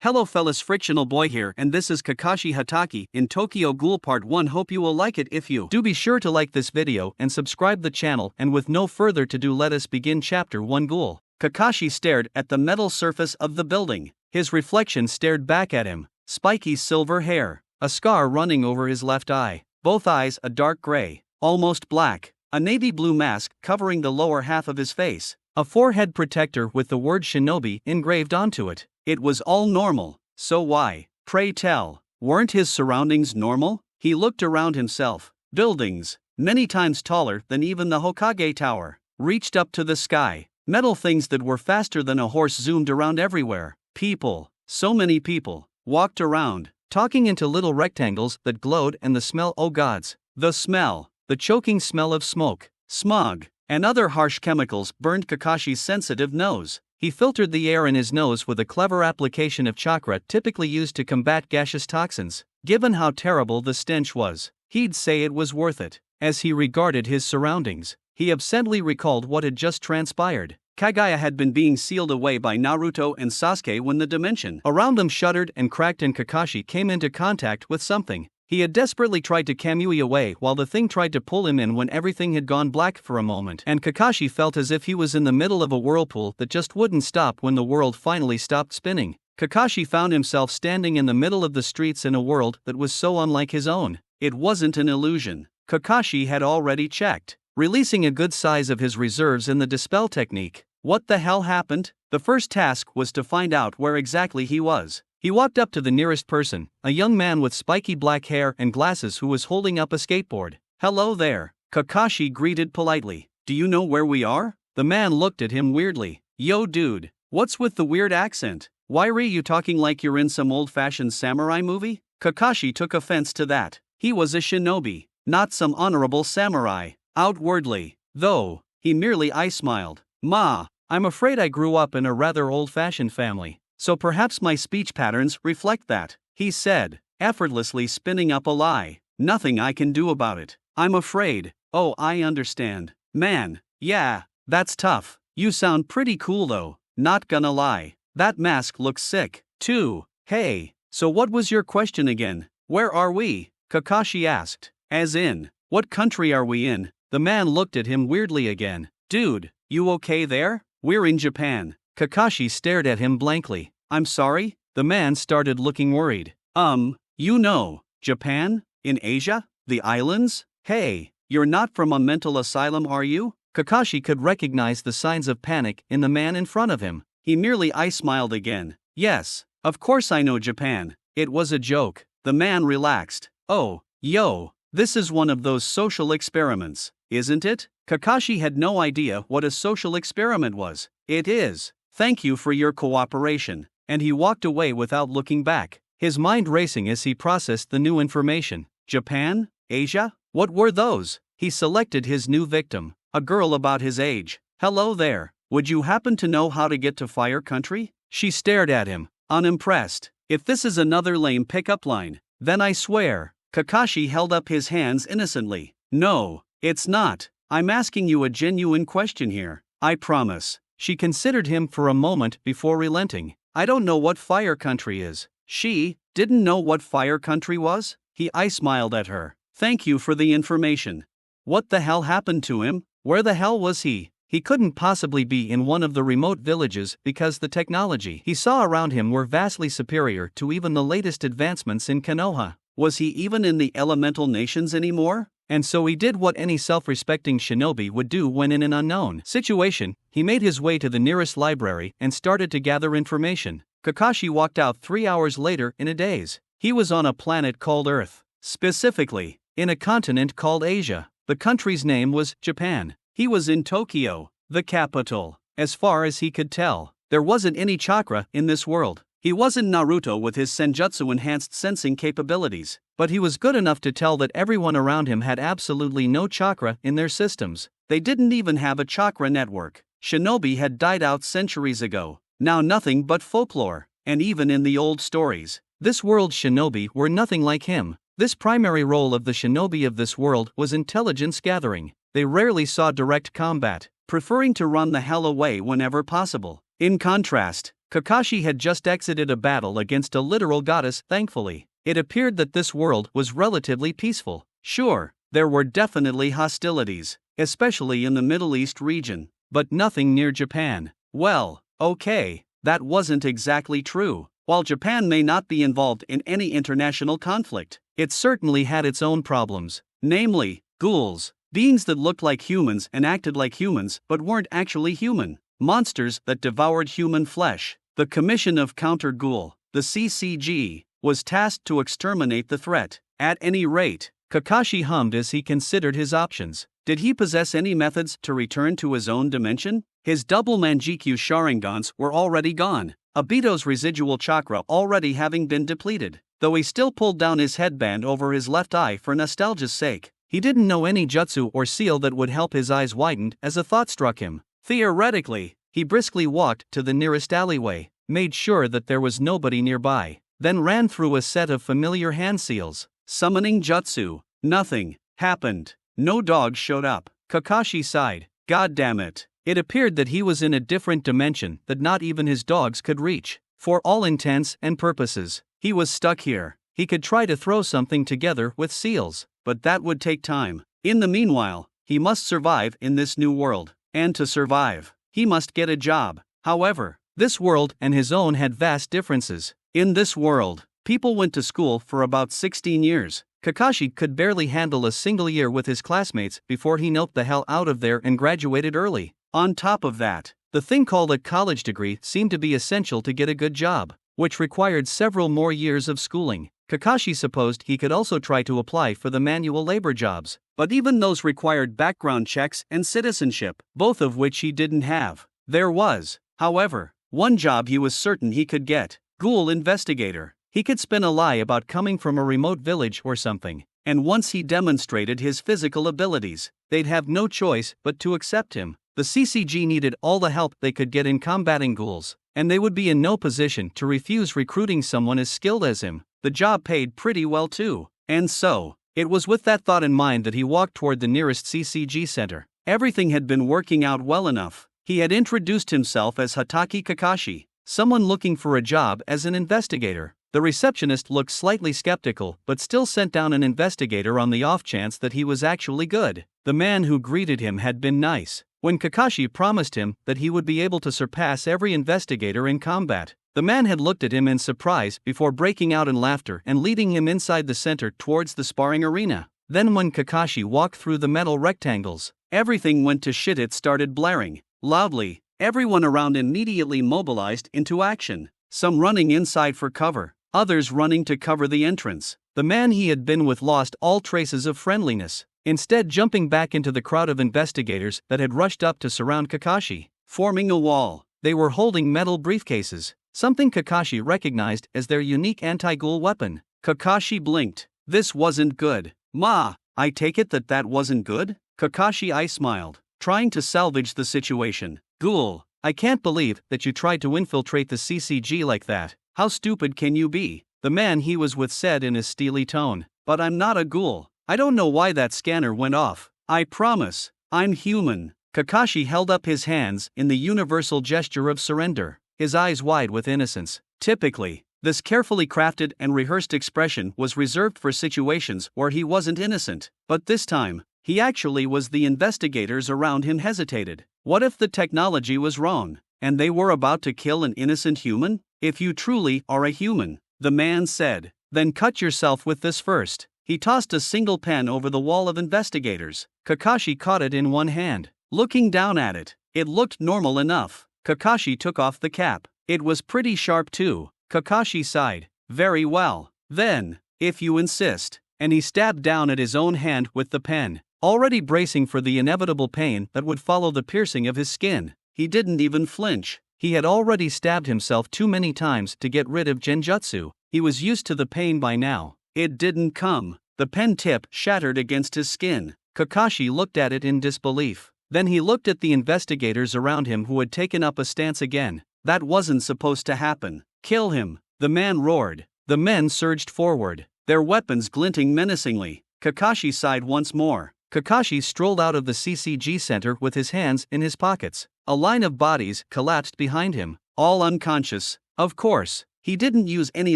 Hello fellas, Frictional Boy here, and this is Kakashi Hataki in Tokyo Ghoul Part 1. Hope you will like it. If you do, be sure to like this video and subscribe the channel, and with no further ado, let us begin Chapter 1. Ghoul. Kakashi stared at the metal surface of the building. His reflection stared back at him. Spiky silver hair, a scar running over his left eye, both eyes a dark gray, almost black, a navy blue mask covering the lower half of his face, a forehead protector with the word shinobi engraved onto it. It was all normal, so why, pray tell, weren't his surroundings normal? He looked around himself. Buildings, many times taller than even the Hokage Tower, reached up to the sky. Metal things that were faster than a horse zoomed around everywhere. People, so many people, walked around, talking into little rectangles that glowed, and the smell, oh gods, the smell, the choking smell of smoke, smog, and other harsh chemicals burned Kakashi's sensitive nose. He filtered the air in his nose with a clever application of chakra typically used to combat gaseous toxins. Given how terrible the stench was, he'd say it was worth it. As he regarded his surroundings, he absently recalled what had just transpired. Kaguya had been being sealed away by Naruto and Sasuke when the dimension around them shuddered and cracked and Kakashi came into contact with something. He had desperately tried to kamui away while the thing tried to pull him in when everything had gone black for a moment, and Kakashi felt as if he was in the middle of a whirlpool that just wouldn't stop when the world finally stopped spinning. Kakashi found himself standing in the middle of the streets in a world that was so unlike his own. It wasn't an illusion. Kakashi had already checked, releasing a good size of his reserves in the dispel technique. What the hell happened? The first task was to find out where exactly he was. He walked up to the nearest person, a young man with spiky black hair and glasses who was holding up a skateboard. Hello there, Kakashi greeted politely. Do you know where we are? The man looked at him weirdly. Yo dude, what's with the weird accent? Why are you talking like you're in some old-fashioned samurai movie? Kakashi took offense to that. He was a shinobi, not some honorable samurai. Outwardly, though, he merely smiled. Ma, I'm afraid I grew up in a rather old-fashioned family, so perhaps my speech patterns reflect that, he said, effortlessly spinning up a lie. Nothing I can do about it, I'm afraid. Oh, I understand. Man, yeah, that's tough. You sound pretty cool though, not gonna lie. That mask looks sick, too. Hey, so what was your question again? Where are we? Kakashi asked. As in, what country are we in? The man looked at him weirdly again. Dude, you okay there? We're in Japan. Kakashi stared at him blankly. I'm sorry? The man started looking worried. Japan? In Asia? The islands? Hey, you're not from a mental asylum, are you? Kakashi could recognize the signs of panic in the man in front of him. He merely smiled again. Yes, of course I know Japan. It was a joke. The man relaxed. Oh, yo, this is one of those social experiments, isn't it? Kakashi had no idea what a social experiment was. It is. Thank you for your cooperation. And he walked away without looking back, his mind racing as he processed the new information. Japan? Asia? What were those? He selected his new victim, a girl about his age. Hello there, would you happen to know how to get to Fire Country? She stared at him, unimpressed. If this is another lame pickup line, then I swear. Kakashi held up his hands innocently. No, it's not. I'm asking you a genuine question here. I promise. She considered him for a moment before relenting. I don't know what Fire Country is. She didn't know what Fire Country was? He smiled at her. Thank you for the information. What the hell happened to him? Where the hell was he? He couldn't possibly be in one of the remote villages because the technology he saw around him were vastly superior to even the latest advancements in Konoha. Was he even in the elemental nations anymore? And so he did what any self-respecting shinobi would do when in an unknown situation. He made his way to the nearest library and started to gather information. Kakashi walked out 3 hours later in a daze. He was on a planet called Earth. Specifically, in a continent called Asia. The country's name was Japan. He was in Tokyo, the capital. As far as he could tell, there wasn't any chakra in this world. He wasn't Naruto with his senjutsu-enhanced sensing capabilities, but he was good enough to tell that everyone around him had absolutely no chakra in their systems. They didn't even have a chakra network. Shinobi had died out centuries ago. Now nothing but folklore, and even in the old stories, this world's shinobi were nothing like him. This primary role of the shinobi of this world was intelligence gathering. They rarely saw direct combat, preferring to run the hell away whenever possible. In contrast, Kakashi had just exited a battle against a literal goddess, thankfully. It appeared that this world was relatively peaceful. Sure, there were definitely hostilities, especially in the Middle East region, but nothing near Japan. Well, okay, that wasn't exactly true. While Japan may not be involved in any international conflict, it certainly had its own problems, namely, ghouls, beings that looked like humans and acted like humans but weren't actually human, monsters that devoured human flesh. The Commission of Counter Ghoul, the CCG, was tasked to exterminate the threat. At any rate, Kakashi hummed as he considered his options. Did he possess any methods to return to his own dimension? His double Manjikyu Sharingans were already gone, Obito's residual chakra already having been depleted. Though he still pulled down his headband over his left eye for nostalgia's sake, he didn't know any jutsu or seal that would help his eyes widen as a thought struck him. Theoretically, he briskly walked to the nearest alleyway, made sure that there was nobody nearby, then ran through a set of familiar hand seals. Summoning jutsu. Nothing happened. No dogs showed up. Kakashi sighed. God damn it. It appeared that he was in a different dimension that not even his dogs could reach. For all intents and purposes, he was stuck here. He could try to throw something together with seals, but that would take time. In the meanwhile, he must survive in this new world. And to survive, he must get a job. However, this world and his own had vast differences. In this world, people went to school for about 16 years. Kakashi could barely handle a single year with his classmates before he noped the hell out of there and graduated early. On top of that, the thing called a college degree seemed to be essential to get a good job, which required several more years of schooling. Kakashi supposed he could also try to apply for the manual labor jobs, but even those required background checks and citizenship, both of which he didn't have. There was, however, one job he was certain he could get: Ghoul investigator. He could spin a lie about coming from a remote village or something, and once he demonstrated his physical abilities, they'd have no choice but to accept him. The CCG needed all the help they could get in combating ghouls, and they would be in no position to refuse recruiting someone as skilled as him. The job paid pretty well too, and so, it was with that thought in mind that he walked toward the nearest CCG center. Everything had been working out well enough. He had introduced himself as Hatake Kakashi, someone looking for a job as an investigator. The receptionist looked slightly skeptical but still sent down an investigator on the off chance that he was actually good. The man who greeted him had been nice. When Kakashi promised him that he would be able to surpass every investigator in combat, the man had looked at him in surprise before breaking out in laughter and leading him inside the center towards the sparring arena. Then when Kakashi walked through the metal rectangles, everything went to shit. It started blaring loudly. Everyone around immediately mobilized into action, some running inside for cover, others running to cover the entrance. The man he had been with lost all traces of friendliness, instead jumping back into the crowd of investigators that had rushed up to surround Kakashi, forming a wall. They were holding metal briefcases, something Kakashi recognized as their unique anti-ghoul weapon. Kakashi blinked. This wasn't good. Ma, I take it that wasn't good? Kakashi smiled, trying to salvage the situation. Ghoul, I can't believe that you tried to infiltrate the CCG like that. How stupid can you be? The man he was with said in a steely tone. But I'm not a ghoul. I don't know why that scanner went off. I promise, I'm human. Kakashi held up his hands in the universal gesture of surrender, his eyes wide with innocence. Typically, this carefully crafted and rehearsed expression was reserved for situations where he wasn't innocent, but this time, he actually was. The investigators around him hesitated. What if the technology was wrong, and they were about to kill an innocent human? If you truly are a human, the man said, then cut yourself with this first. He tossed a single pen over the wall of investigators. Kakashi caught it in one hand. Looking down at it, it looked normal enough. Kakashi took off the cap. It was pretty sharp too. Kakashi sighed. Very well. Then, if you insist. And he stabbed down at his own hand with the pen, already bracing for the inevitable pain that would follow the piercing of his skin. He didn't even flinch. He had already stabbed himself too many times to get rid of genjutsu. He was used to the pain by now. It didn't come. The pen tip shattered against his skin. Kakashi looked at it in disbelief. Then he looked at the investigators around him who had taken up a stance again. That wasn't supposed to happen. Kill him, the man roared. The men surged forward, their weapons glinting menacingly. Kakashi sighed once more. Kakashi strolled out of the CCG center with his hands in his pockets. A line of bodies collapsed behind him, all unconscious. Of course, he didn't use any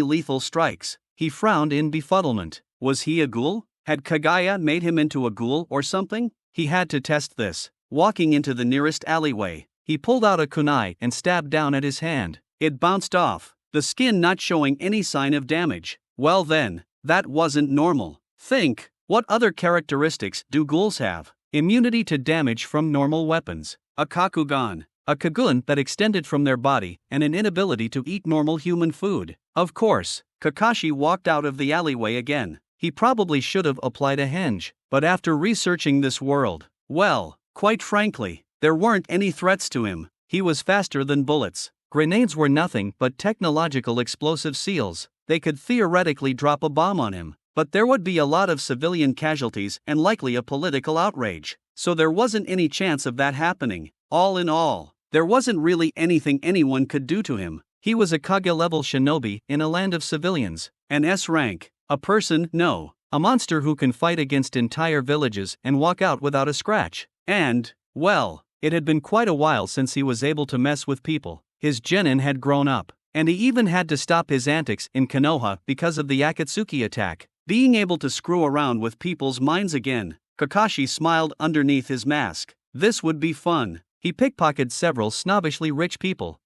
lethal strikes. He frowned in befuddlement. Was he a ghoul? Had Kaguya made him into a ghoul or something? He had to test this. Walking into the nearest alleyway, he pulled out a kunai and stabbed down at his hand. It bounced off, the skin not showing any sign of damage. Well then, that wasn't normal. Think, what other characteristics do ghouls have? Immunity to damage from normal weapons, a kakugan, a kagun that extended from their body, and an inability to eat normal human food. Of course, Kakashi walked out of the alleyway again. He probably should have applied a henge, but after researching this world, well, quite frankly, there weren't any threats to him. He was faster than bullets. Grenades were nothing but technological explosive seals. They could theoretically drop a bomb on him, but there would be a lot of civilian casualties and likely a political outrage, so there wasn't any chance of that happening. All in all, there wasn't really anything anyone could do to him. He was a Kage-level shinobi in a land of civilians, an S-rank, a person, no, a monster who can fight against entire villages and walk out without a scratch. And, well, it had been quite a while since he was able to mess with people. His genin had grown up, and he even had to stop his antics in Konoha because of the Akatsuki attack. Being able to screw around with people's minds again, Kakashi smiled underneath his mask. This would be fun. He pickpocketed several snobbishly rich people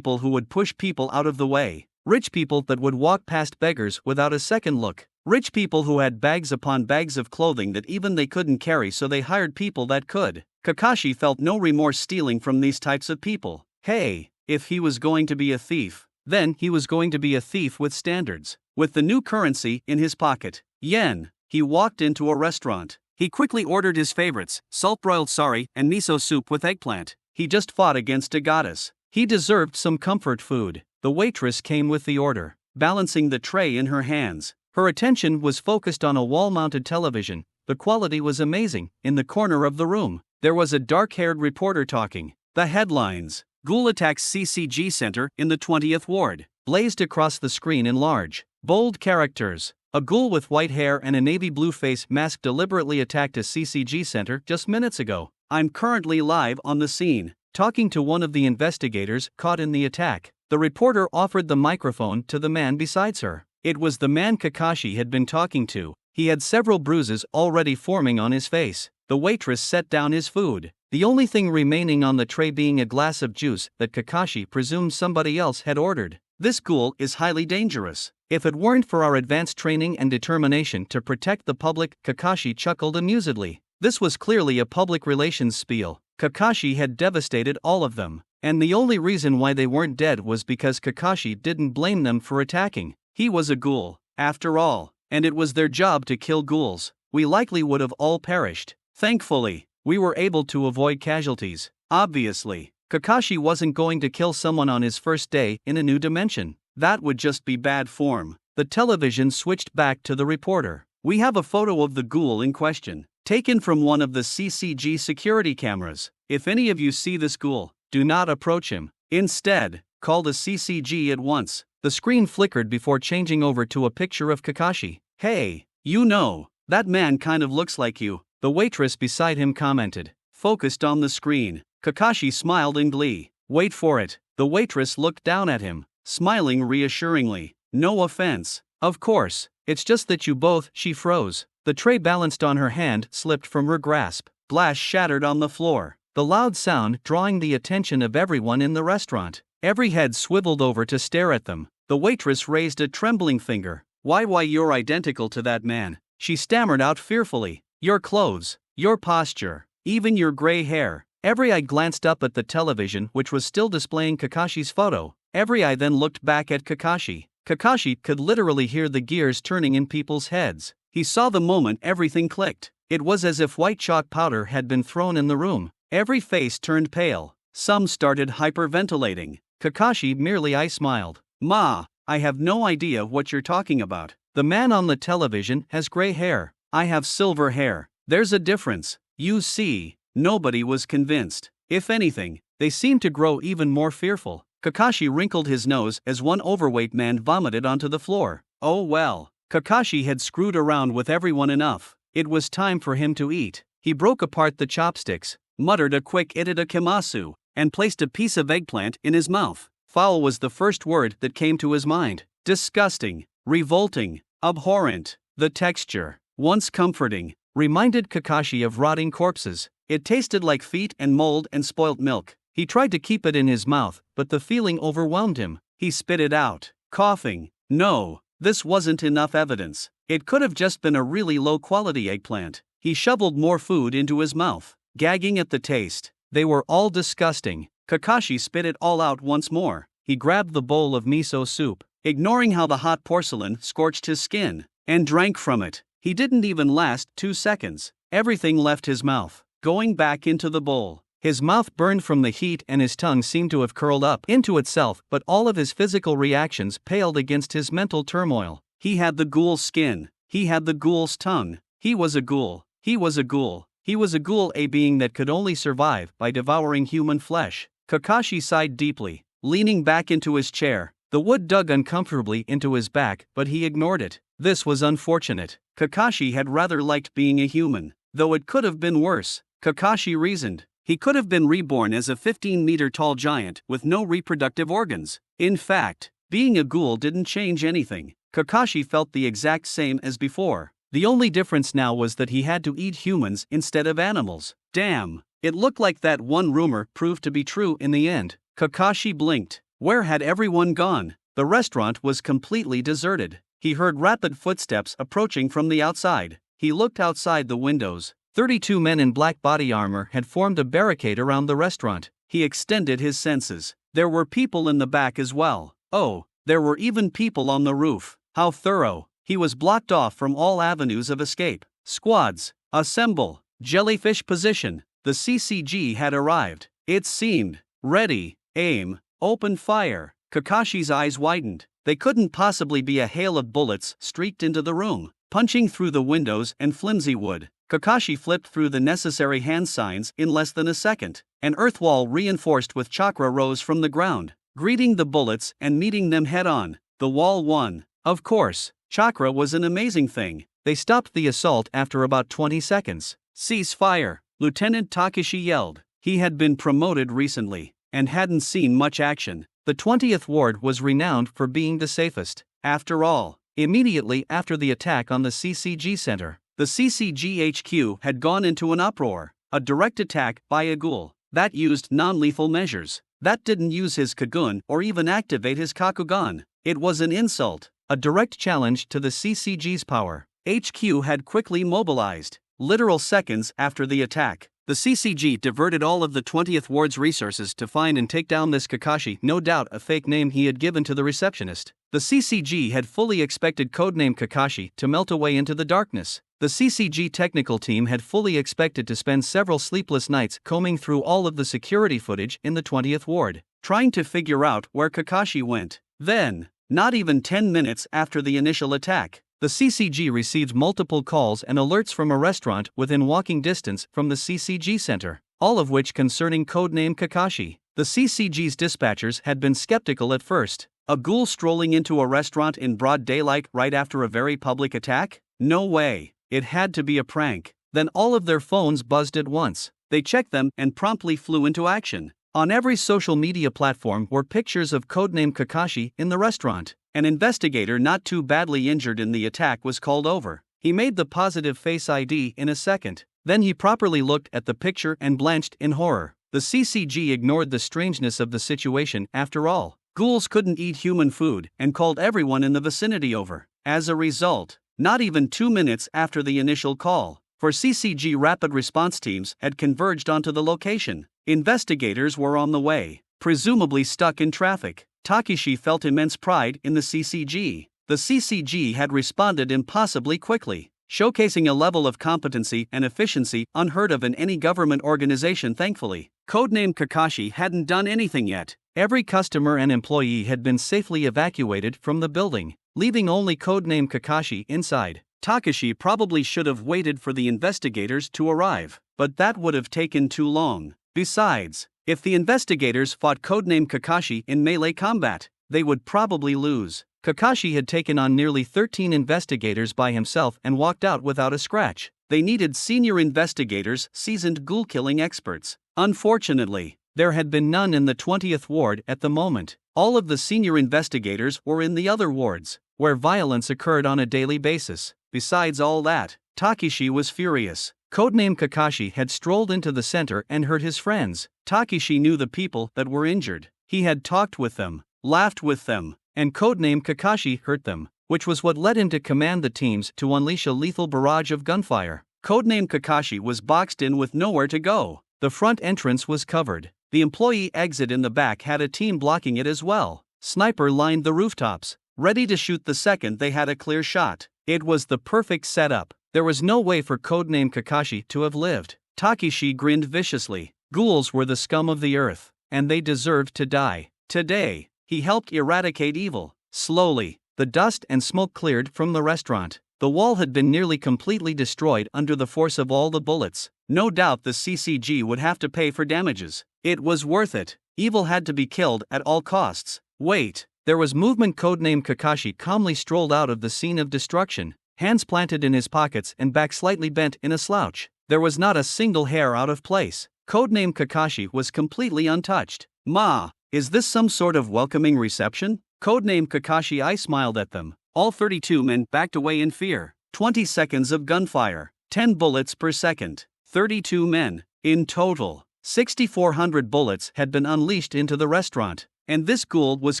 who would push people out of the way, rich people that would walk past beggars without a second look, rich people who had bags upon bags of clothing that even they couldn't carry, so they hired people that could. Kakashi felt no remorse stealing from these types of people. Hey, if he was going to be a thief, then he was going to be a thief with standards. With the new currency in his pocket, yen, he walked into a restaurant. He quickly ordered his favorites, salt-broiled sari and miso soup with eggplant. He just fought against a goddess. He deserved some comfort food. The waitress came with the order, balancing the tray in her hands. Her attention was focused on a wall-mounted television. The quality was amazing. In the corner of the room, there was a dark-haired reporter talking. The headlines: Ghoul attacks CCG Center in the 20th Ward, blazed across the screen in large, bold characters. A ghoul with white hair and a navy blue face mask deliberately attacked a CCG center just minutes ago. I'm currently live on the scene, talking to one of the investigators caught in the attack. The reporter offered the microphone to the man beside her. It was the man Kakashi had been talking to. He had several bruises already forming on his face. The waitress set down his food, the only thing remaining on the tray being a glass of juice that Kakashi presumed somebody else had ordered. This ghoul is highly dangerous. If it weren't for our advanced training and determination to protect the public, Kakashi chuckled amusedly. This was clearly a public relations spiel. Kakashi had devastated all of them, and the only reason why they weren't dead was because Kakashi didn't blame them for attacking. He was a ghoul, after all, and it was their job to kill ghouls. We likely would have all perished. Thankfully, we were able to avoid casualties. Obviously, Kakashi wasn't going to kill someone on his first day in a new dimension. That would just be bad form. The television switched back to the reporter. We have a photo of the ghoul in question, taken from one of the CCG security cameras. If any of you see this ghoul, do not approach him. Instead, call the CCG at once. The screen flickered before changing over to a picture of Kakashi. Hey, you know, that man kind of looks like you, the waitress beside him commented. Focused on the screen, Kakashi smiled in glee. Wait for it. The waitress looked down at him, smiling reassuringly. No offense. Of course, it's just that you both. She froze. The tray balanced on her hand slipped from her grasp. Glass shattered on the floor, the loud sound drawing the attention of everyone in the restaurant. Every head swiveled over to stare at them. The waitress raised a trembling finger. Why, you're identical to that man, she stammered out fearfully. Your clothes, your posture, even your gray hair. Every eye glanced up at the television, which was still displaying Kakashi's photo. Every eye then looked back at Kakashi. Kakashi could literally hear the gears turning in people's heads. He saw the moment everything clicked. It was as if white chalk powder had been thrown in the room. Every face turned pale. Some started hyperventilating. Kakashi merely smiled. Ma, I have no idea what you're talking about. The man on the television has gray hair. I have silver hair. There's a difference. You see. Nobody was convinced. If anything, they seemed to grow even more fearful. Kakashi wrinkled his nose as one overweight man vomited onto the floor. Oh well. Kakashi had screwed around with everyone enough. It was time for him to eat. He broke apart the chopsticks, muttered a quick itadakimasu, and placed a piece of eggplant in his mouth. Foul was the first word that came to his mind. Disgusting, revolting, abhorrent. The texture, once comforting, reminded Kakashi of rotting corpses. It tasted like feet and mold and spoilt milk. He tried to keep it in his mouth, but the feeling overwhelmed him. He spit it out, coughing. No, this wasn't enough evidence. It could have just been a really low-quality eggplant. He shoveled more food into his mouth, gagging at the taste. They were all disgusting. Kakashi spit it all out once more. He grabbed the bowl of miso soup, ignoring how the hot porcelain scorched his skin, and drank from it. He didn't even last 2 seconds. Everything left his mouth, going back into the bowl. His mouth burned from the heat and his tongue seemed to have curled up into itself, but all of his physical reactions paled against his mental turmoil. He had the ghoul's skin. He had the ghoul's tongue. He was a ghoul. He was a ghoul. He was a ghoul, a being that could only survive by devouring human flesh. Kakashi sighed deeply, leaning back into his chair. The wood dug uncomfortably into his back, but he ignored it. This was unfortunate. Kakashi had rather liked being a human, though it could have been worse. Kakashi reasoned. He could have been reborn as a 15-meter-tall giant with no reproductive organs. In fact, being a ghoul didn't change anything. Kakashi felt the exact same as before. The only difference now was that he had to eat humans instead of animals. Damn, it looked like that one rumor proved to be true in the end. Kakashi blinked. Where had everyone gone? The restaurant was completely deserted. He heard rapid footsteps approaching from the outside. He looked outside the windows. 32 men in black body armor had formed a barricade around the restaurant. He extended his senses. There were people in the back as well. Oh, there were even people on the roof. How thorough. He was blocked off from all avenues of escape. Squads, assemble. Jellyfish position. The CCG had arrived. It seemed. Ready, aim, open fire. Kakashi's eyes widened. They couldn't possibly be. A hail of bullets streaked into the room, punching through the windows and flimsy wood. Kakashi flipped through the necessary hand signs in less than a second. An earth wall reinforced with chakra rose from the ground, greeting the bullets and meeting them head-on. The wall won. Of course, chakra was an amazing thing. They stopped the assault after about 20 seconds. Cease fire, Lieutenant Takashi yelled. He had been promoted recently, and hadn't seen much action. The 20th Ward was renowned for being the safest. After all, immediately after the attack on the CCG Center, the CCG HQ had gone into an uproar. A direct attack by a ghoul. That used non-lethal measures. That didn't use his kagun or even activate his kakugan. It was an insult. A direct challenge to the CCG's power. HQ had quickly mobilized. Literal seconds after the attack, the CCG diverted all of the 20th Ward's resources to find and take down this Kakashi, no doubt a fake name he had given to the receptionist. The CCG had fully expected codename Kakashi to melt away into the darkness. The CCG technical team had fully expected to spend several sleepless nights combing through all of the security footage in the 20th Ward, trying to figure out where Kakashi went. Then, not even 10 minutes after the initial attack, the CCG received multiple calls and alerts from a restaurant within walking distance from the CCG Center, all of which concerning codename Kakashi. The CCG's dispatchers had been skeptical at first. A ghoul strolling into a restaurant in broad daylight right after a very public attack? No way. It had to be a prank. Then all of their phones buzzed at once. They checked them and promptly flew into action. On every social media platform were pictures of codename Kakashi in the restaurant. An investigator not too badly injured in the attack was called over. He made the positive face ID in a second. Then he properly looked at the picture and blanched in horror. The CCG ignored the strangeness of the situation after all. Ghouls couldn't eat human food and called everyone in the vicinity over. As a result, not even 2 minutes after the initial call, for CCG rapid response teams had converged onto the location. Investigators were on the way, presumably stuck in traffic. Takashi felt immense pride in the CCG. The CCG had responded impossibly quickly, showcasing a level of competency and efficiency unheard of in any government organization. Thankfully, codename Kakashi hadn't done anything yet. Every customer and employee had been safely evacuated from the building, leaving only codename Kakashi inside. Takashi probably should have waited for the investigators to arrive, but that would have taken too long. Besides, if the investigators fought codename Kakashi in melee combat, they would probably lose. Kakashi had taken on nearly 13 investigators by himself and walked out without a scratch. They needed senior investigators, seasoned ghoul-killing experts. Unfortunately, There had been none in the 20th ward at the moment. All of the senior investigators were in the other wards, where violence occurred on a daily basis. Besides all that, Takeshi was furious. Codename Kakashi had strolled into the center and hurt his friends. Takeshi knew the people that were injured. He had talked with them, laughed with them, and codename Kakashi hurt them, which was what led him to command the teams to unleash a lethal barrage of gunfire. Codename Kakashi was boxed in with nowhere to go. The front entrance was covered. The employee exit in the back had a team blocking it as well. Sniper lined the rooftops, ready to shoot the second they had a clear shot. It was the perfect setup. There was no way for codename Kakashi to have lived. Takeshi grinned viciously. Ghouls were the scum of the earth, and they deserved to die. Today, he helped eradicate evil. Slowly, the dust and smoke cleared from the restaurant. The wall had been nearly completely destroyed under the force of all the bullets. No doubt the CCG would have to pay for damages. It was worth it. Evil had to be killed at all costs. Wait, there was movement. Codename Kakashi calmly strolled out of the scene of destruction, hands planted in his pockets and back slightly bent in a slouch. There was not a single hair out of place. Codename Kakashi was completely untouched. Ma, is this some sort of welcoming reception? Codename Kakashi. I smiled at them. All 32 men backed away in fear. 20 seconds of gunfire, 10 bullets per second. 32 men. In total, 6,400 bullets had been unleashed into the restaurant, and this ghoul was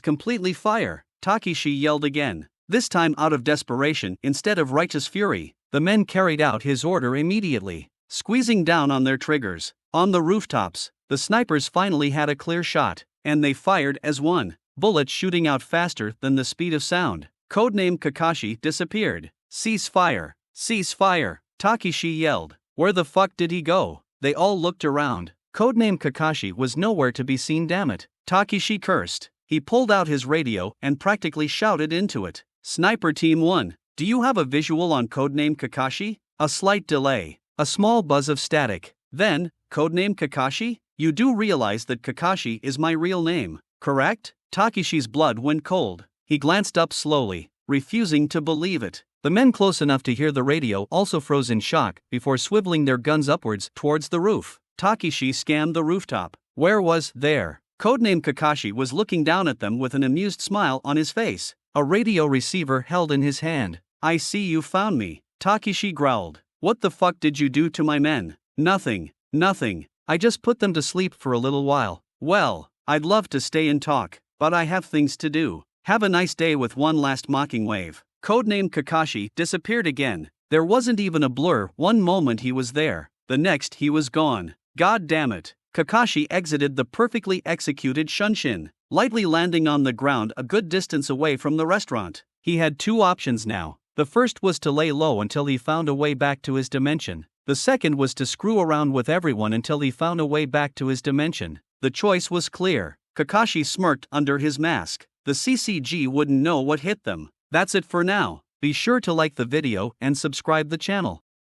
completely fire. Takeshi yelled again, this time out of desperation instead of righteous fury. The men carried out his order immediately, squeezing down on their triggers. On the rooftops, the snipers finally had a clear shot, and they fired as one, bullets shooting out faster than the speed of sound. Codename Kakashi disappeared. Cease fire! Cease fire! Takeshi yelled. Where the fuck did he go? They all looked around. Codename Kakashi was nowhere to be seen. Damn it! Takeshi cursed. He pulled out his radio and practically shouted into it. Sniper Team 1, do you have a visual on codename Kakashi? A slight delay. A small buzz of static. Then, codename Kakashi? You do realize that Kakashi is my real name, correct? Takeshi's blood went cold. He glanced up slowly, refusing to believe it. The men close enough to hear the radio also froze in shock before swiveling their guns upwards towards the roof. Takeshi scanned the rooftop. Where was there? Codename Kakashi was looking down at them with an amused smile on his face, a radio receiver held in his hand. I see you found me, Takeshi growled. What the fuck did you do to my men? Nothing. I just put them to sleep for a little while. Well, I'd love to stay and talk, but I have things to do. Have a nice day. With one last mocking wave, codename Kakashi disappeared again. There wasn't even a blur. One moment he was there, the next he was gone. God damn it. Kakashi exited the perfectly executed shunshin, lightly landing on the ground a good distance away from the restaurant. He had two options now. The first was to lay low until he found a way back to his dimension. The second was to screw around with everyone until he found a way back to his dimension. The choice was clear. Kakashi smirked under his mask. The CCG wouldn't know what hit them. That's it for now. Be sure to like the video and subscribe the channel.